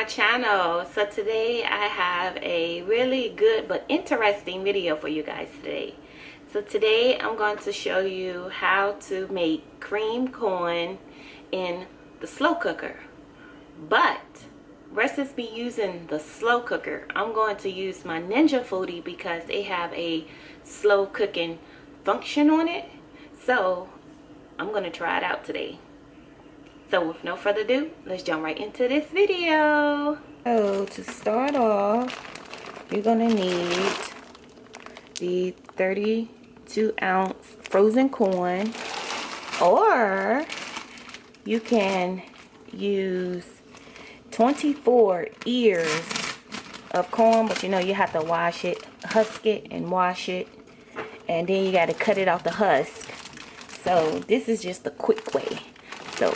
channel. So today I have a really good but interesting video for you guys today. So today I'm going to show you how to make cream corn in the slow cooker. But versus me using the slow cooker, I'm going to use my Ninja Foodie because they have a slow cooking function on it. So I'm going to try it out today. So with no further ado, let's jump right into this video. So to start off, you're gonna need the 32-ounce frozen corn, or you can use 24 ears of corn, but you know you have to wash it, husk it and wash it, and then you got to cut it off the husk. So this is just a quick way. So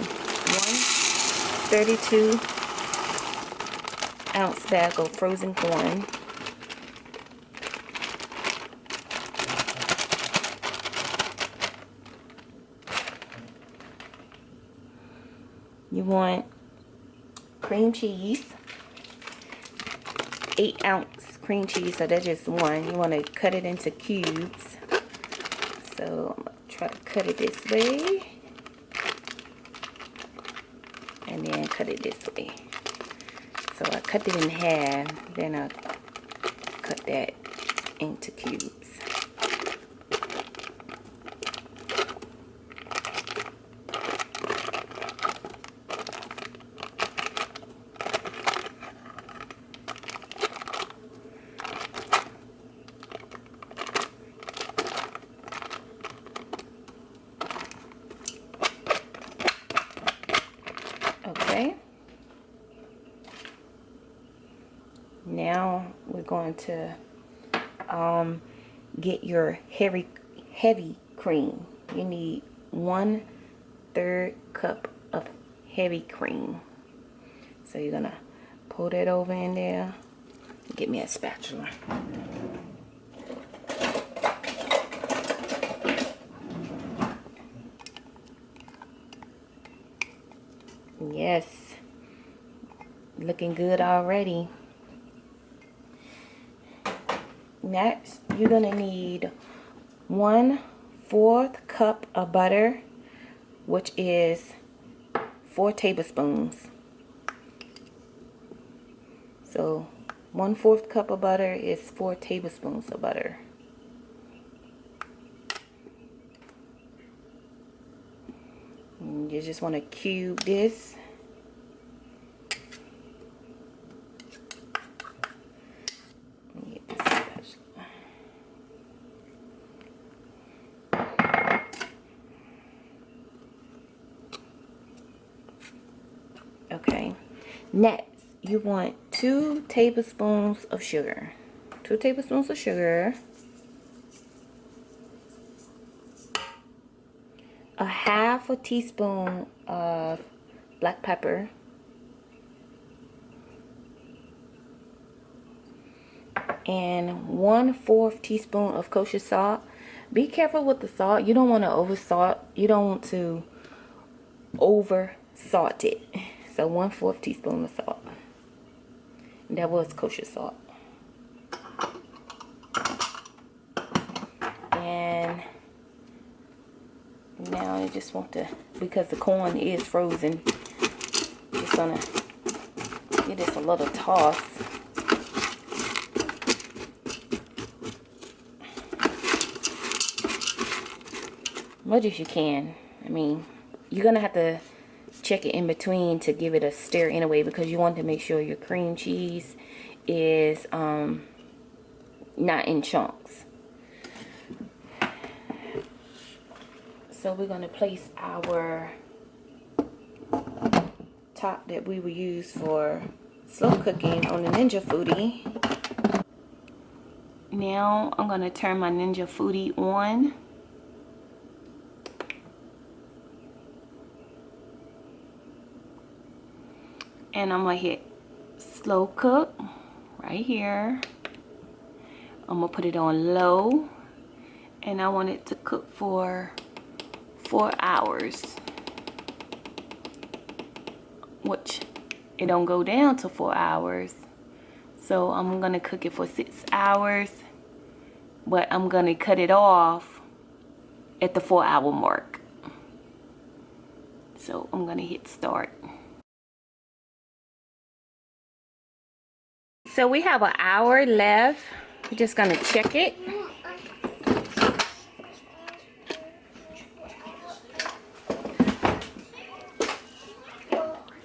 32-ounce bag of frozen corn. You want cream cheese, 8-ounce cream cheese, so that's just one. You want to cut it into cubes. So I'm going to try to cut it this way. And then cut it this way. So I cut it in half, then I cut that into cubes. Okay. Now we're going to get your heavy cream. You need 1/3 cup of heavy cream. So you're gonna pour that over in there. Get me a spatula. Yes, looking good already. Next, you're gonna need 1/4 cup of butter, which is 4 tablespoons. So 1/4 cup of butter is 4 tablespoons of butter. And you just want to cube this. Okay, next you want 2 tablespoons of sugar. 2 tablespoons of sugar, a 1/2 teaspoon of black pepper, and 1/4 teaspoon of kosher salt. Be careful with the salt. You don't want to over salt. You don't want to over salt it. So 1/4 teaspoon of salt. That was kosher salt. And now I just want to, because the corn is frozen, just gonna give this a little toss. Much as you can. I mean, you're gonna have to check it in between to give it a stir anyway, because you want to make sure your cream cheese is not in chunks. So we're going to place our top that we will use for slow cooking on the Ninja Foodie. Now I'm going to turn my Ninja Foodie on. And I'm going to hit slow cook right here. I'm going to put it on low. And I want it to cook for 4 hours. Which it don't go down to 4 hours. So I'm gonna cook it for 6 hours, but I'm gonna cut it off at the 4-hour mark. So I'm gonna hit start. So we have an hour left. We're just gonna check it.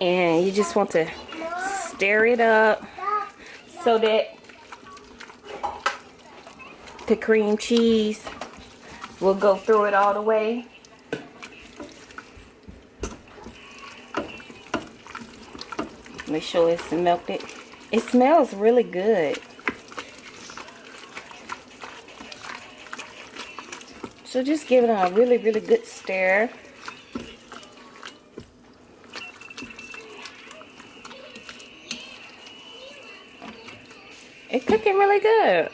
And you just want to stir it up so that the cream cheese will go through it all the way. Make sure it's melted. It smells really good. So just give it a really good stir. It's cooking really good.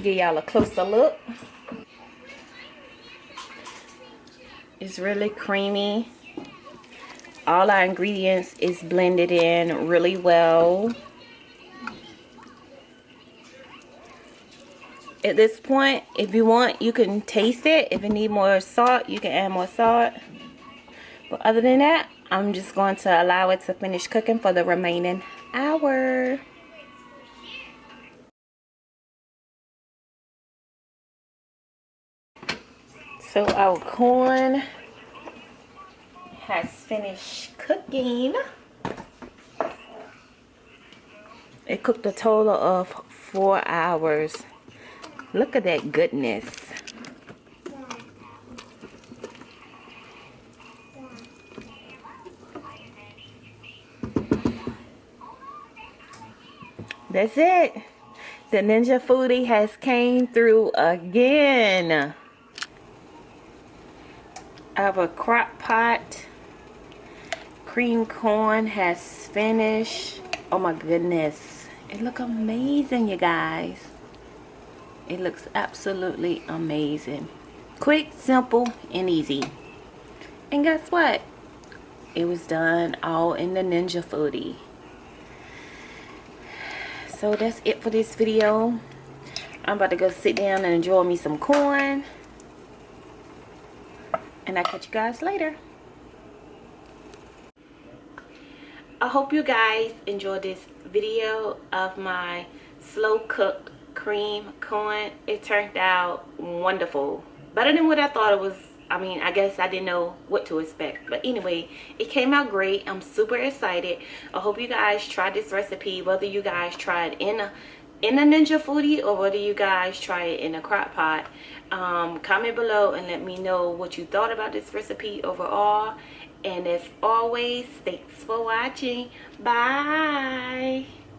Give y'all a closer look. It's really creamy. All our ingredients is blended in really well. At this point, if you want, you can taste it. If you need more salt, you can add more salt. But other than that, I'm just going to allow it to finish cooking for the remaining hour. So our corn has finished cooking. It cooked a total of 4 hours. Look at that goodness. That's it. The Ninja Foodie has came through again. Our crock pot cream corn has finished. Oh my goodness. It looks amazing, you guys. It looks absolutely amazing. Quick, simple, and easy. And guess what? It was done all in the Ninja Foodie. So that's it for this video. I'm about to go sit down and enjoy me some corn. And I'll catch you guys later. I hope you guys enjoyed this video of my slow cooked cream corn. It turned out wonderful. Better than what I thought it was. I mean, I guess I didn't know what to expect. But anyway, it came out great. I'm super excited. I hope you guys try this recipe. Whether you guys try it in a Ninja Foodie or whether you guys try it in a crock pot. Comment below and let me know what you thought about this recipe overall. And as always, thanks for watching. Bye.